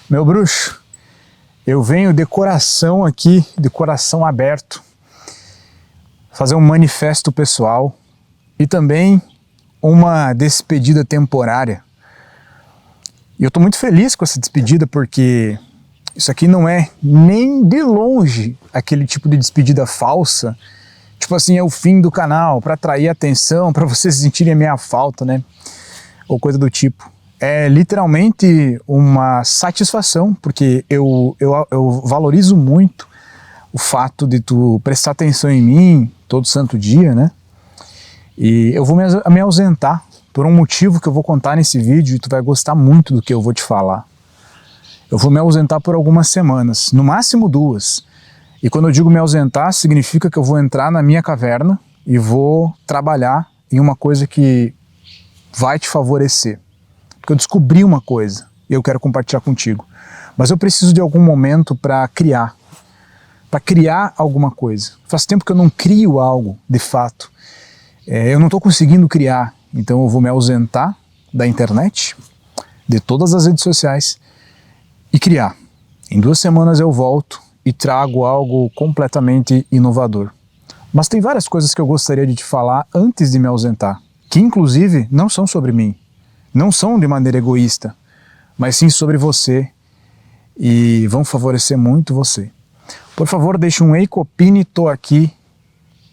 Meu bruxo, eu venho de coração aqui, de coração aberto, fazer um manifesto pessoal e também uma despedida temporária. E eu estou muito feliz com essa despedida porque isso aqui não é nem de longe aquele tipo de despedida falsa, tipo assim, é o fim do canal, para atrair atenção, para vocês sentirem a minha falta, né? Ou coisa do tipo. É literalmente uma satisfação, porque eu valorizo muito o fato de tu prestar atenção em mim todo santo dia, né? E eu vou me ausentar por um motivo que eu vou contar nesse vídeo e tu vai gostar muito do que eu vou te falar. Eu vou me ausentar por algumas semanas, no máximo 2. E quando eu digo me ausentar, significa que eu vou entrar na minha caverna e vou trabalhar em uma coisa que vai te favorecer. Porque eu descobri uma coisa e eu quero compartilhar contigo. Mas eu preciso de algum momento para criar alguma coisa. Faz tempo que eu não crio algo, de fato. Eu não estou conseguindo criar, então eu vou me ausentar da internet, de todas as redes sociais e criar. Em 2 semanas eu volto e trago algo completamente inovador. Mas tem várias coisas que eu gostaria de te falar antes de me ausentar, que inclusive não são sobre mim. Não são de maneira egoísta, mas sim sobre você e vão favorecer muito você. Por favor, deixe um Ei Copini, tô aqui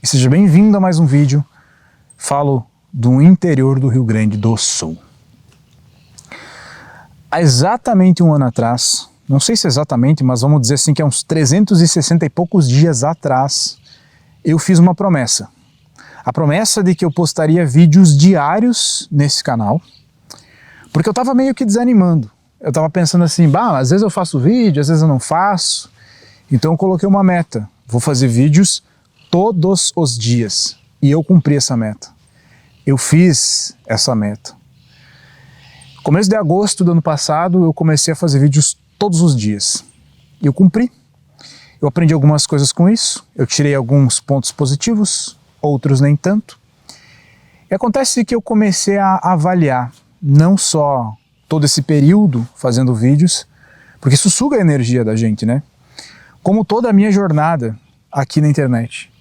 e seja bem-vindo a mais um vídeo. Falo do interior do Rio Grande do Sul. Há exatamente 1 ano atrás, não sei se exatamente, mas vamos dizer assim que há uns 360 e poucos dias atrás, eu fiz uma promessa. A promessa de que eu postaria vídeos diários nesse canal, porque eu estava meio que desanimando. Eu estava pensando assim, às vezes eu faço vídeo, às vezes eu não faço. Então eu coloquei uma meta, vou fazer vídeos todos os dias. E eu cumpri essa meta. Eu fiz essa meta. Começo de agosto do ano passado, eu comecei a fazer vídeos todos os dias. E eu cumpri. Eu aprendi algumas coisas com isso, eu tirei alguns pontos positivos, outros nem tanto. E acontece que eu comecei a avaliar não só todo esse período fazendo vídeos, porque isso suga a energia da gente, né? Como toda a minha jornada aqui na internet.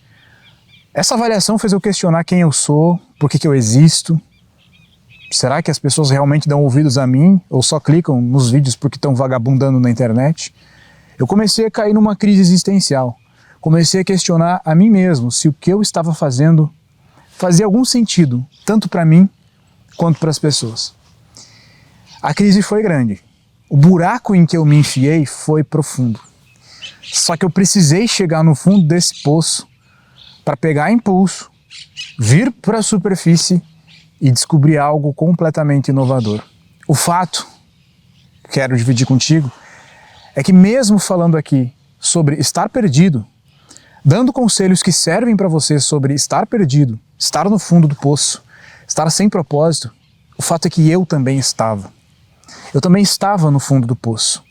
Essa avaliação fez eu questionar quem eu sou, por que eu existo. Será que as pessoas realmente dão ouvidos a mim ou só clicam nos vídeos porque estão vagabundando na internet? Eu comecei a cair numa crise existencial. Comecei a questionar a mim mesmo se o que eu estava fazendo fazia algum sentido, tanto para mim quanto para as pessoas. A crise foi grande. O buraco em que eu me enfiei foi profundo. Só que eu precisei chegar no fundo desse poço para pegar impulso, vir para a superfície e descobrir algo completamente inovador. O fato que quero dividir contigo é que mesmo falando aqui sobre estar perdido, dando conselhos que servem para você sobre estar perdido, estar no fundo do poço, estar sem propósito, o fato é que eu também estava. Eu também estava no fundo do poço.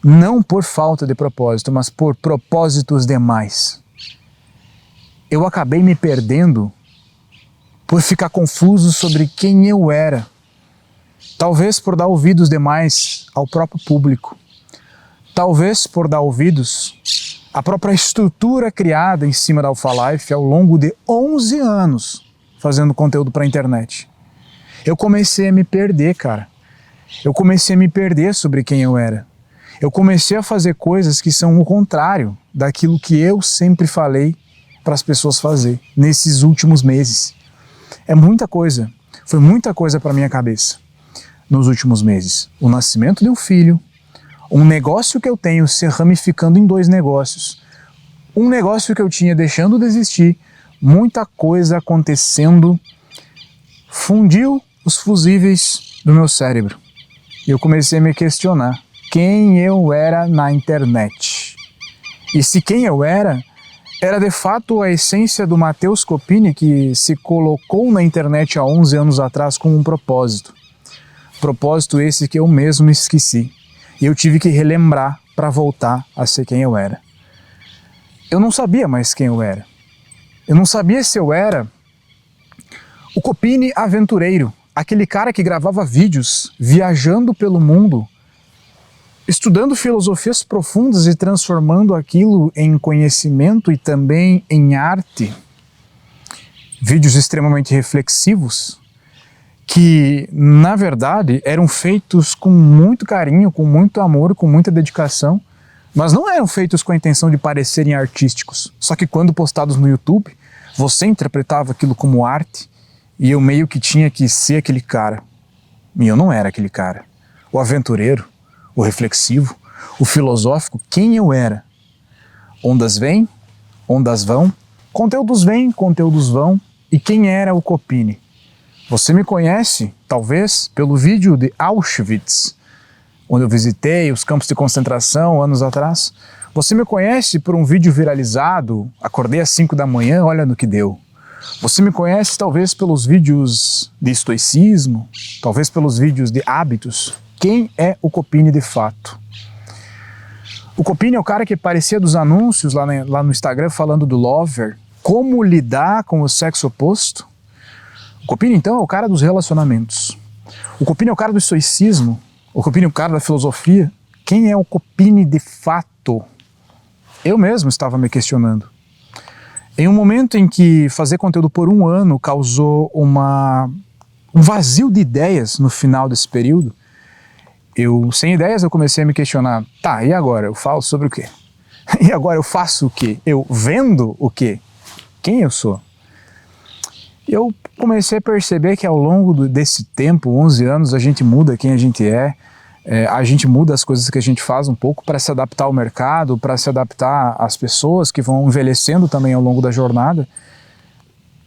Não por falta de propósito, mas por propósitos demais. Eu acabei me perdendo por ficar confuso sobre quem eu era. Talvez por dar ouvidos demais ao próprio público. Talvez por dar ouvidos à própria estrutura criada em cima da Alpha Life ao longo de 11 anos fazendo conteúdo para a internet. Eu comecei a me perder, cara. Eu comecei a me perder sobre quem eu era. Eu comecei a fazer coisas que são o contrário daquilo que eu sempre falei para as pessoas fazer nesses últimos meses. É muita coisa, foi muita coisa para minha cabeça nos últimos meses. O nascimento de um filho, um negócio que eu tenho se ramificando em 2 negócios, um negócio que eu tinha deixando de existir, muita coisa acontecendo, fundiu os fusíveis do meu cérebro. E eu comecei a me questionar quem eu era na internet. E se quem eu era de fato a essência do Matheus Copini, que se colocou na internet há 11 anos atrás com um propósito. Propósito esse que eu mesmo esqueci. E eu tive que relembrar para voltar a ser quem eu era. Eu não sabia mais quem eu era. Eu não sabia se eu era o Copini aventureiro, aquele cara que gravava vídeos viajando pelo mundo estudando filosofias profundas e transformando aquilo em conhecimento e também em arte, vídeos extremamente reflexivos, que na verdade eram feitos com muito carinho, com muito amor, com muita dedicação, mas não eram feitos com a intenção de parecerem artísticos. Só que quando postados no YouTube, você interpretava aquilo como arte e eu meio que tinha que ser aquele cara. E eu não era aquele cara. O aventureiro, o reflexivo, o filosófico, quem eu era? Ondas vêm, ondas vão, conteúdos vêm, conteúdos vão. E quem era o Copini? Você me conhece, talvez, pelo vídeo de Auschwitz, onde eu visitei os campos de concentração anos atrás. Você me conhece por um vídeo viralizado, acordei às 5 da manhã, olha no que deu. Você me conhece talvez pelos vídeos de estoicismo, talvez pelos vídeos de hábitos. Quem é o Copini de fato? O Copini é o cara que aparecia dos anúncios lá no Instagram falando do lover, como lidar com o sexo oposto. O Copini então é o cara dos relacionamentos. O Copini é o cara do estoicismo. O Copini é o cara da filosofia. Quem é o Copini de fato? Eu mesmo estava me questionando. Em um momento em que fazer conteúdo por um ano causou um vazio de ideias no final desse período, sem ideias, eu comecei a me questionar, tá, e agora? Eu falo sobre o quê? E agora eu faço o quê? Eu vendo o quê? Quem eu sou? Eu comecei a perceber que ao longo desse tempo, 11 anos, a gente muda quem a gente é, a gente muda as coisas que a gente faz um pouco para se adaptar ao mercado, para se adaptar às pessoas que vão envelhecendo também ao longo da jornada,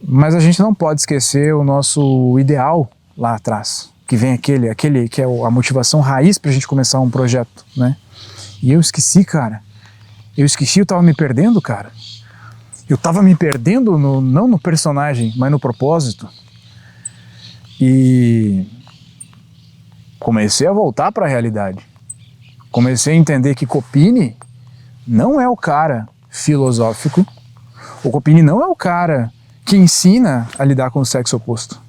mas a gente não pode esquecer o nosso ideal lá atrás, que vem aquele que é a motivação raiz para a gente começar um projeto, né? E eu esqueci, cara. Eu tava me perdendo, cara. Eu tava me perdendo não no personagem, mas no propósito. E comecei a voltar para a realidade. Comecei a entender que Copini não é o cara filosófico. O Copini não é o cara que ensina a lidar com o sexo oposto.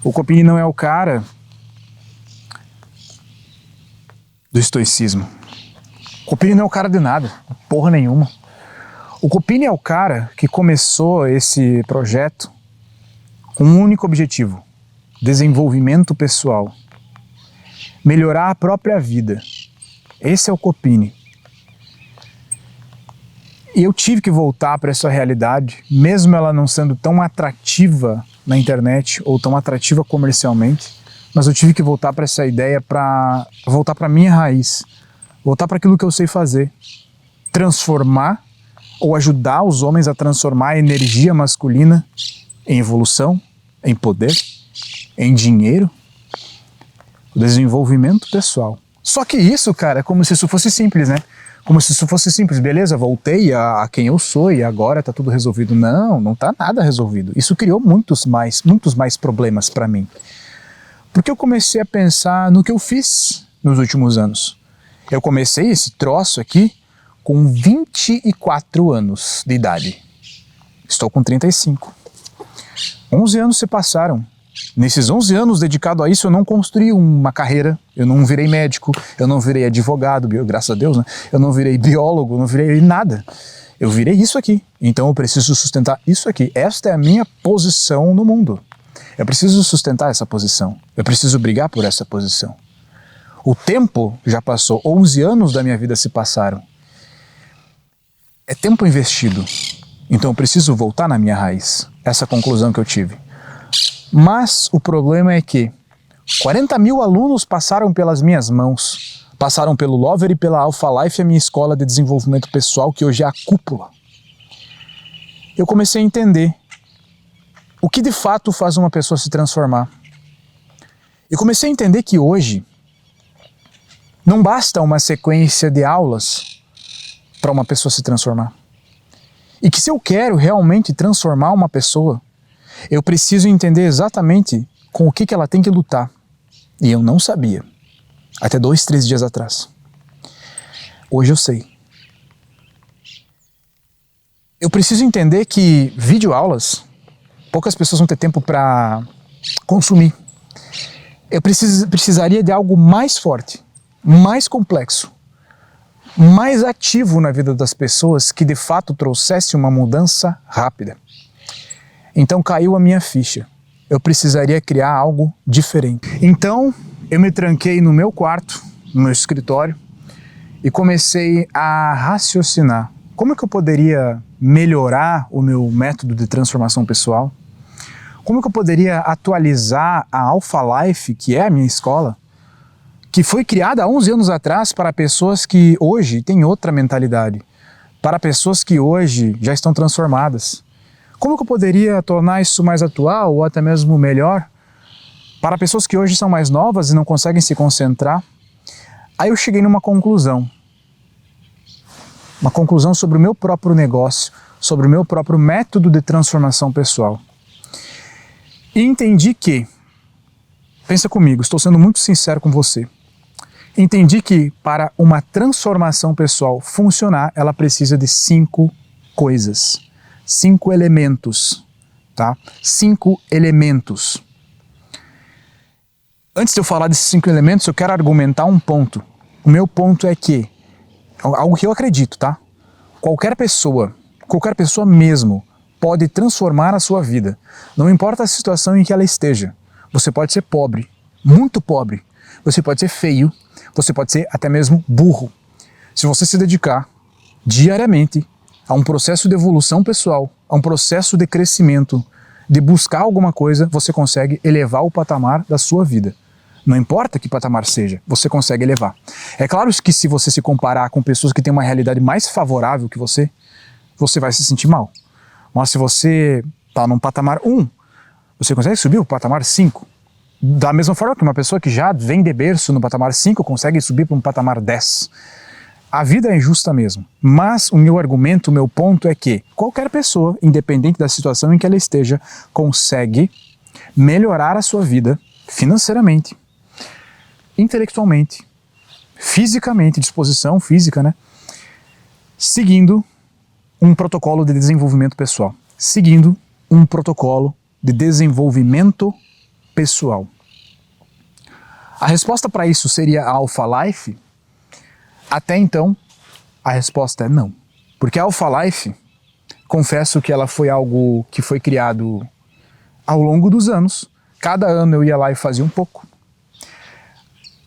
O Copini não é o cara do estoicismo. O Copini não é o cara de nada, porra nenhuma. O Copini é o cara que começou esse projeto com um único objetivo: desenvolvimento pessoal. Melhorar a própria vida. Esse é o Copini. E eu tive que voltar para essa realidade, mesmo ela não sendo tão atrativa na internet ou tão atrativa comercialmente, mas eu tive que voltar para essa ideia, para voltar para a minha raiz, voltar para aquilo que eu sei fazer, transformar ou ajudar os homens a transformar a energia masculina em evolução, em poder, em dinheiro, o desenvolvimento pessoal. Só que isso, cara, é como se isso fosse simples, né? Como se isso fosse simples, beleza, voltei a quem eu sou e agora tá tudo resolvido. Não, não tá nada resolvido. Isso criou muitos mais problemas para mim. Porque eu comecei a pensar no que eu fiz nos últimos anos. Eu comecei esse troço aqui com 24 anos de idade. Estou com 35. 11 anos se passaram. Nesses 11 anos dedicado a isso, eu não construí uma carreira, eu não virei médico, eu não virei advogado, graças a Deus, né? Eu não virei biólogo, não virei nada. Eu virei isso aqui, então eu preciso sustentar isso aqui. Esta é a minha posição no mundo. Eu preciso sustentar essa posição, eu preciso brigar por essa posição. O tempo já passou, 11 anos da minha vida se passaram. É tempo investido, então eu preciso voltar na minha raiz. Essa é a conclusão que eu tive. Mas o problema é que 40 mil alunos passaram pelas minhas mãos, passaram pelo Lover e pela Alpha Life, a minha escola de desenvolvimento pessoal, que hoje é a cúpula. Eu comecei a entender o que de fato faz uma pessoa se transformar. Eu comecei a entender que hoje não basta uma sequência de aulas para uma pessoa se transformar. E que se eu quero realmente transformar uma pessoa, eu preciso entender exatamente com o que ela tem que lutar. E eu não sabia. Até 2, 3 dias atrás. Hoje eu sei. Eu preciso entender que videoaulas, poucas pessoas vão ter tempo para consumir. Eu precisaria de algo mais forte. mais complexo, mais ativo na vida das pessoas que de fato trouxesse uma mudança rápida. Então caiu a minha ficha. Eu precisaria criar algo diferente. Então eu me tranquei no meu quarto, no meu escritório, e comecei a raciocinar. Como é que eu poderia melhorar o meu método de transformação pessoal? Como é que eu poderia atualizar a Alpha Life, que é a minha escola, que foi criada há 11 anos atrás para pessoas que hoje têm outra mentalidade, para pessoas que hoje já estão transformadas. Como que eu poderia tornar isso mais atual ou até mesmo melhor para pessoas que hoje são mais novas e não conseguem se concentrar? Aí eu cheguei numa conclusão. Uma conclusão sobre o meu próprio negócio, sobre o meu próprio método de transformação pessoal. E entendi que, pensa comigo, estou sendo muito sincero com você, entendi que para uma transformação pessoal funcionar, ela precisa de 5 coisas, 5 elementos, tá? 5 elementos. Antes de eu falar desses 5 elementos, eu quero argumentar um ponto. O meu ponto é que, algo que eu acredito, tá? Qualquer pessoa mesmo, pode transformar a sua vida. Não importa a situação em que ela esteja. Você pode ser pobre, muito pobre. Você pode ser feio. Você pode ser até mesmo burro. Se você se dedicar diariamente a um processo de evolução pessoal, a um processo de crescimento, de buscar alguma coisa, você consegue elevar o patamar da sua vida. Não importa que patamar seja, você consegue elevar. É claro que se você se comparar com pessoas que têm uma realidade mais favorável que você vai se sentir mal. Mas se você está num patamar 1, você consegue subir o patamar 5. Da mesma forma que uma pessoa que já vem de berço no patamar 5 consegue subir para um patamar 10. A vida é injusta mesmo. Mas o meu argumento, o meu ponto é que qualquer pessoa, independente da situação em que ela esteja, consegue melhorar a sua vida financeiramente, intelectualmente, fisicamente, disposição física, né? Seguindo um protocolo de desenvolvimento pessoal. Seguindo um protocolo de desenvolvimento pessoal. A resposta para isso seria a Alpha Life? Até então, a resposta é não. Porque a Alpha Life, confesso que ela foi algo que foi criado ao longo dos anos. Cada ano eu ia lá e fazia um pouco.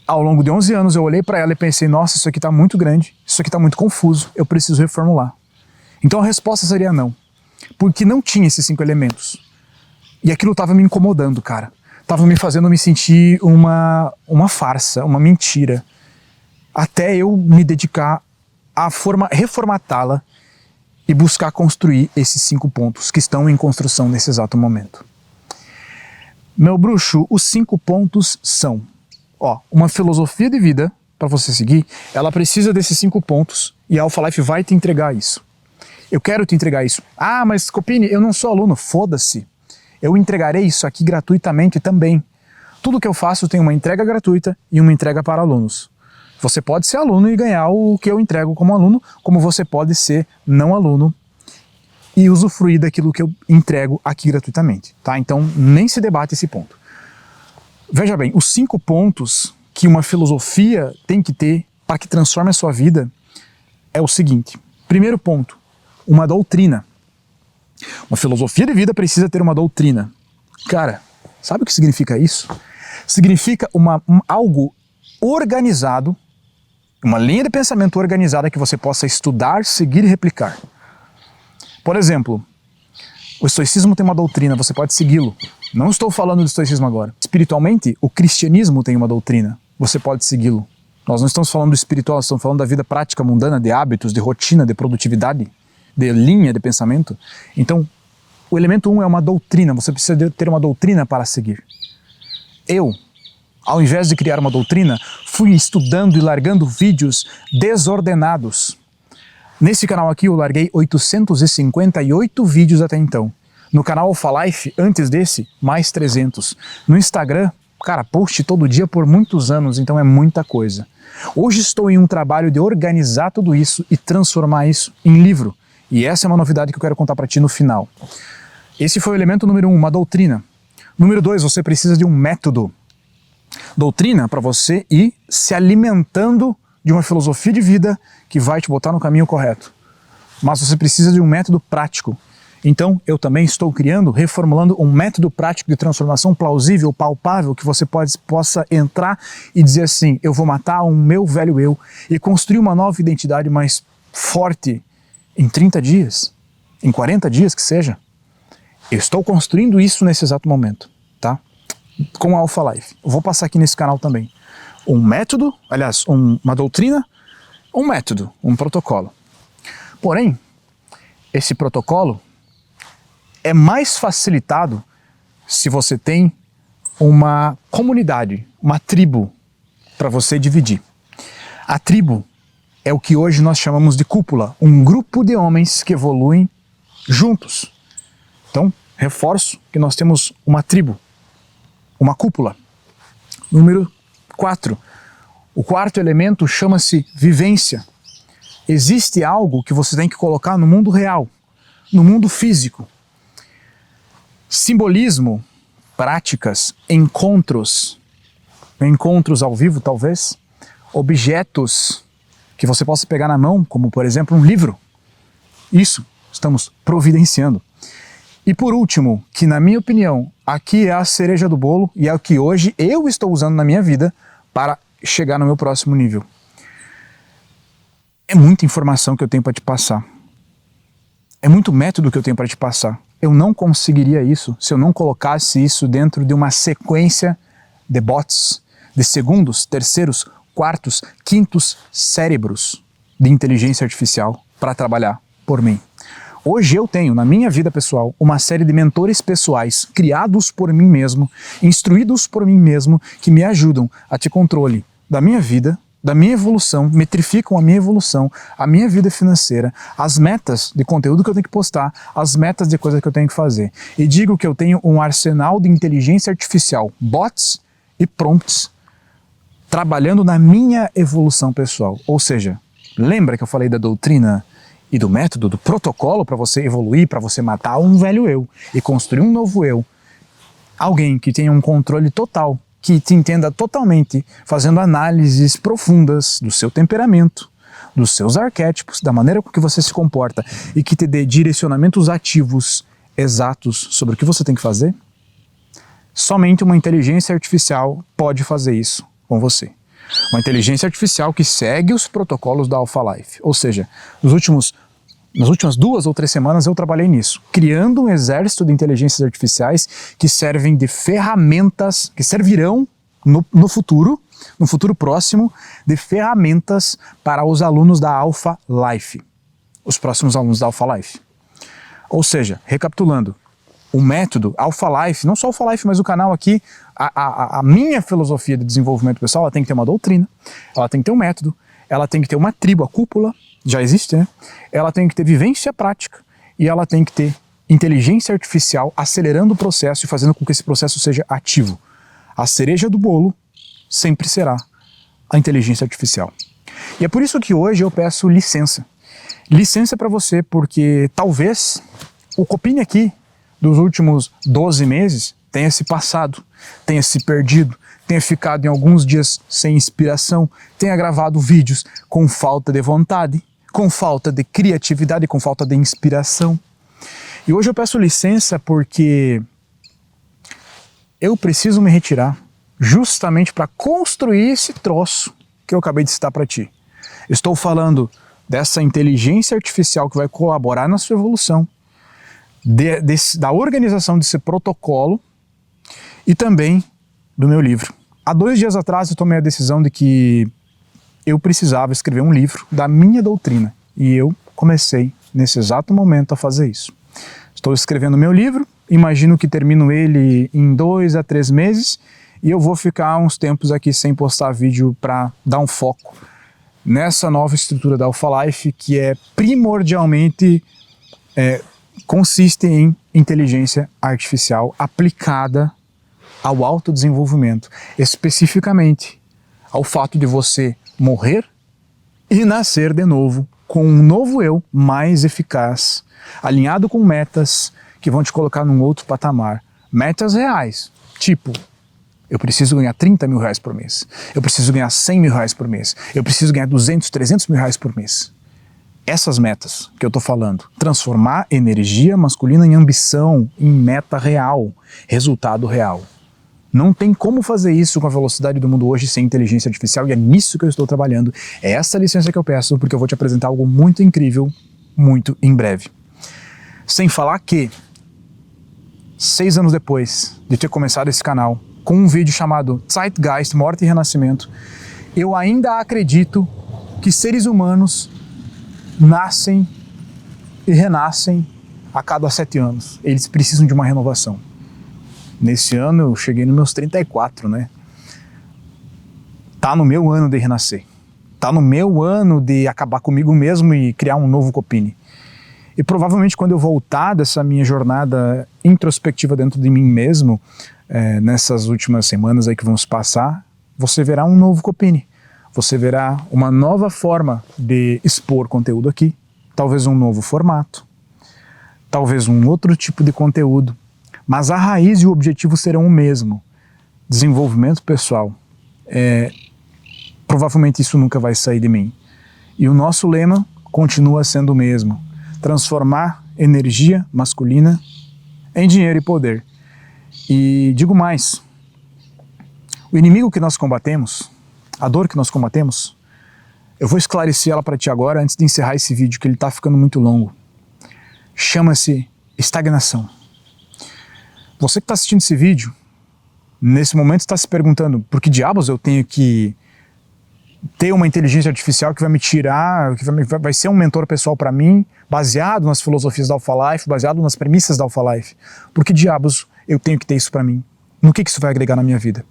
Ao longo de 11 anos eu olhei para ela e pensei, nossa, isso aqui está muito grande, isso aqui está muito confuso, eu preciso reformular. Então a resposta seria não, porque não tinha esses 5 elementos. E aquilo estava me incomodando, cara. Estava me fazendo me sentir uma farsa, uma mentira. Até eu me dedicar a reformatá-la e buscar construir esses 5 pontos que estão em construção nesse exato momento. Meu bruxo, os 5 pontos são, uma filosofia de vida para você seguir, ela precisa desses 5 pontos e a Alpha Life vai te entregar isso. Eu quero te entregar isso. Ah, mas Copini, eu não sou aluno. Foda-se. Eu entregarei isso aqui gratuitamente também. Tudo que eu faço tem uma entrega gratuita e uma entrega para alunos. Você pode ser aluno e ganhar o que eu entrego como aluno, como você pode ser não aluno e usufruir daquilo que eu entrego aqui gratuitamente, tá? Então, nem se debate esse ponto. Veja bem, os 5 pontos que uma filosofia tem que ter para que transforme a sua vida é o seguinte. Primeiro ponto, uma doutrina. Uma filosofia de vida precisa ter uma doutrina. Cara, sabe o que significa isso? Significa algo organizado, uma linha de pensamento organizada que você possa estudar, seguir e replicar. Por exemplo, o estoicismo tem uma doutrina, você pode segui-lo. Não estou falando do estoicismo agora. Espiritualmente, o cristianismo tem uma doutrina, você pode segui-lo. Nós não estamos falando do espiritual, estamos falando da vida prática, mundana, de hábitos, de rotina, de produtividade, de linha de pensamento. Então, o elemento 1 é uma doutrina, você precisa ter uma doutrina para seguir. Eu, ao invés de criar uma doutrina, fui estudando e largando vídeos desordenados. Nesse canal aqui eu larguei 858 vídeos até então. No canal Alpha Life, antes desse, mais 300. No Instagram, cara, post todo dia por muitos anos, então é muita coisa. Hoje estou em um trabalho de organizar tudo isso e transformar isso em livro. E essa é uma novidade que eu quero contar para ti no final. Esse foi o elemento número 1, uma doutrina. Número 2, você precisa de um método. Doutrina para você ir se alimentando de uma filosofia de vida que vai te botar no caminho correto. Mas você precisa de um método prático. Então, eu também estou criando, reformulando um método prático de transformação plausível, palpável, que você possa entrar e dizer assim, eu vou matar o meu velho eu e construir uma nova identidade mais forte em 30 dias, em 40 dias que seja. Eu estou construindo isso nesse exato momento, tá? Com a Alpha Life. Eu vou passar aqui nesse canal também um método, aliás, uma doutrina, um método, um protocolo. Porém, esse protocolo é mais facilitado se você tem uma comunidade, uma tribo para você dividir. A tribo é o que hoje nós chamamos de cúpula, um grupo de homens que evoluem juntos. Então, reforço que nós temos uma tribo, uma cúpula. Número 4. O quarto elemento chama-se vivência. Existe algo que você tem que colocar no mundo real, no mundo físico. Simbolismo, práticas, encontros ao vivo talvez, objetos que você possa pegar na mão, como por exemplo um livro. Isso estamos providenciando. E por último, que na minha opinião, aqui é a cereja do bolo e é o que hoje eu estou usando na minha vida para chegar no meu próximo nível. É muita informação que eu tenho para te passar. É muito método que eu tenho para te passar. Eu não conseguiria isso se eu não colocasse isso dentro de uma sequência de bots, de segundos, terceiros, quartos, quintos cérebros de inteligência artificial para trabalhar por mim. Hoje eu tenho, na minha vida pessoal, uma série de mentores pessoais criados por mim mesmo, instruídos por mim mesmo, que me ajudam a ter controle da minha vida, da minha evolução, metrificam a minha evolução, a minha vida financeira, as metas de conteúdo que eu tenho que postar, as metas de coisas que eu tenho que fazer. E digo que eu tenho um arsenal de inteligência artificial, bots e prompts, trabalhando na minha evolução pessoal. Ou seja, lembra que eu falei da doutrina e do método, do protocolo para você evoluir, para você matar um velho eu e construir um novo eu? Alguém que tenha um controle total, que te entenda totalmente, fazendo análises profundas do seu temperamento, dos seus arquétipos, da maneira com que você se comporta e que te dê direcionamentos ativos, exatos sobre o que você tem que fazer. Somente uma inteligência artificial pode fazer isso com você. Uma inteligência artificial que segue os protocolos da Alpha Life. Ou seja, nas últimas 2 ou 3 semanas eu trabalhei nisso, criando um exército de inteligências artificiais que servem de ferramentas, que servirão no futuro próximo, de ferramentas para os alunos da Alpha Life, os próximos alunos da Alpha Life. Ou seja, recapitulando, o método Alpha Life, não só Alpha Life, mas o canal aqui, a minha filosofia de desenvolvimento pessoal, ela tem que ter uma doutrina, ela tem que ter um método, ela tem que ter uma tribo, a cúpula, já existe, né? Ela tem que ter vivência prática e ela tem que ter inteligência artificial acelerando o processo e fazendo com que esse processo seja ativo. A cereja do bolo sempre será a inteligência artificial. E é por isso que hoje eu peço licença. Licença para você, porque talvez o Copini aqui dos últimos 12 meses tenha se passado, tenha se perdido, tenha ficado em alguns dias sem inspiração, tenha gravado vídeos com falta de vontade, com falta de criatividade, com falta de inspiração. E hoje eu peço licença porque eu preciso me retirar justamente para construir esse troço que eu acabei de citar para ti. Estou falando dessa inteligência artificial que vai colaborar na sua evolução, da organização desse protocolo e também do meu livro. Há 2 dias atrás eu tomei a decisão de que eu precisava escrever um livro da minha doutrina e eu comecei nesse exato momento a fazer isso. Estou escrevendo meu livro, imagino que termino ele em 2 a 3 meses e eu vou ficar uns tempos aqui sem postar vídeo para dar um foco nessa nova estrutura da Alpha Life, que é primordialmente consiste em inteligência artificial aplicada ao autodesenvolvimento, especificamente ao fato de você morrer e nascer de novo com um novo eu mais eficaz, alinhado com metas que vão te colocar num outro patamar, metas reais, tipo Eu preciso ganhar 30 mil reais por mês. Eu preciso ganhar 100 mil reais por mês. Eu preciso ganhar 200, 300 mil reais por mês. Essas metas que eu estou falando, transformar energia masculina em ambição, em meta real, resultado real. Não tem como fazer isso com a velocidade do mundo hoje sem inteligência artificial e é nisso que eu estou trabalhando. É essa licença que eu peço porque eu vou te apresentar algo muito incrível, muito em breve. Sem falar que, 6 anos depois de ter começado esse canal, com um vídeo chamado Zeitgeist, Morte e Renascimento, eu ainda acredito que seres humanos nascem e renascem a cada 7 anos. Eles precisam de uma renovação. Nesse ano eu cheguei nos meus 34, né? Tá no meu ano de renascer. Tá no meu ano de acabar comigo mesmo e criar um novo Copini. E provavelmente quando eu voltar dessa minha jornada introspectiva dentro de mim mesmo, nessas últimas semanas aí que vão se passar, você verá um novo Copini. Você verá uma nova forma de expor conteúdo aqui, talvez um novo formato, talvez um outro tipo de conteúdo, mas a raiz e o objetivo serão o mesmo, desenvolvimento pessoal. Provavelmente isso nunca vai sair de mim. E o nosso lema continua sendo o mesmo, transformar energia masculina em dinheiro e poder. E digo mais, o inimigo que nós combatemos, a dor que nós combatemos, eu vou esclarecer ela para ti agora antes de encerrar esse vídeo, que ele está ficando muito longo. Chama-se estagnação. Você que está assistindo esse vídeo, nesse momento está se perguntando, por que diabos eu tenho que ter uma inteligência artificial que vai me tirar, que vai ser um mentor pessoal para mim, baseado nas filosofias da Alpha Life, baseado nas premissas da Alpha Life? Por que diabos eu tenho que ter isso para mim? No que isso vai agregar na minha vida?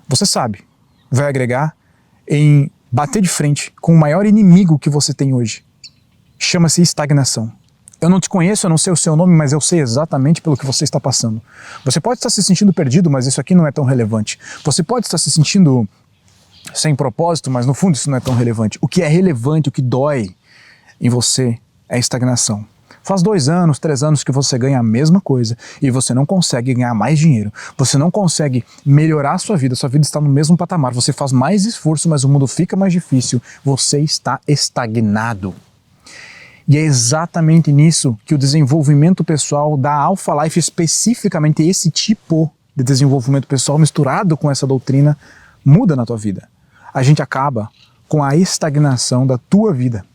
Você sabe, vai agregar em bater de frente com o maior inimigo que você tem hoje. Chama-se estagnação. Eu não te conheço, eu não sei o seu nome, mas eu sei exatamente pelo que você está passando. Você pode estar se sentindo perdido, mas isso aqui não é tão relevante. Você pode estar se sentindo sem propósito, mas no fundo isso não é tão relevante. O que é relevante, o que dói em você é a estagnação. Faz 2 anos, 3 anos que você ganha a mesma coisa e você não consegue ganhar mais dinheiro, você não consegue melhorar a sua vida está no mesmo patamar, você faz mais esforço, mas o mundo fica mais difícil, você está estagnado. E é exatamente nisso que o desenvolvimento pessoal da Alpha Life, especificamente esse tipo de desenvolvimento pessoal misturado com essa doutrina, muda na tua vida. A gente acaba com a estagnação da tua vida.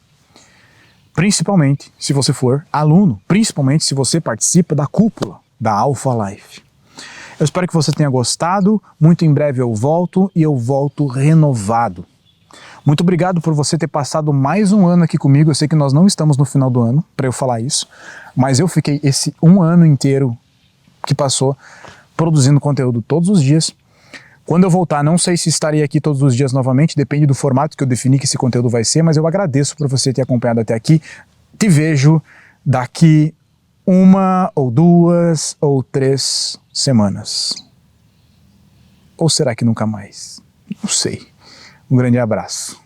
Principalmente se você for aluno, principalmente se você participa da cúpula da Alpha Life. Eu espero que você tenha gostado, muito em breve eu volto e eu volto renovado. Muito obrigado por você ter passado mais um ano aqui comigo. Eu sei que nós não estamos no final do ano para eu falar isso, mas eu fiquei esse 1 ano inteiro que passou produzindo conteúdo todos os dias. Quando eu voltar, não sei se estarei aqui todos os dias novamente, depende do formato que eu defini que esse conteúdo vai ser, mas eu agradeço por você ter acompanhado até aqui. Te vejo daqui 1 ou 2 ou 3 semanas. Ou será que nunca mais? Não sei. Um grande abraço.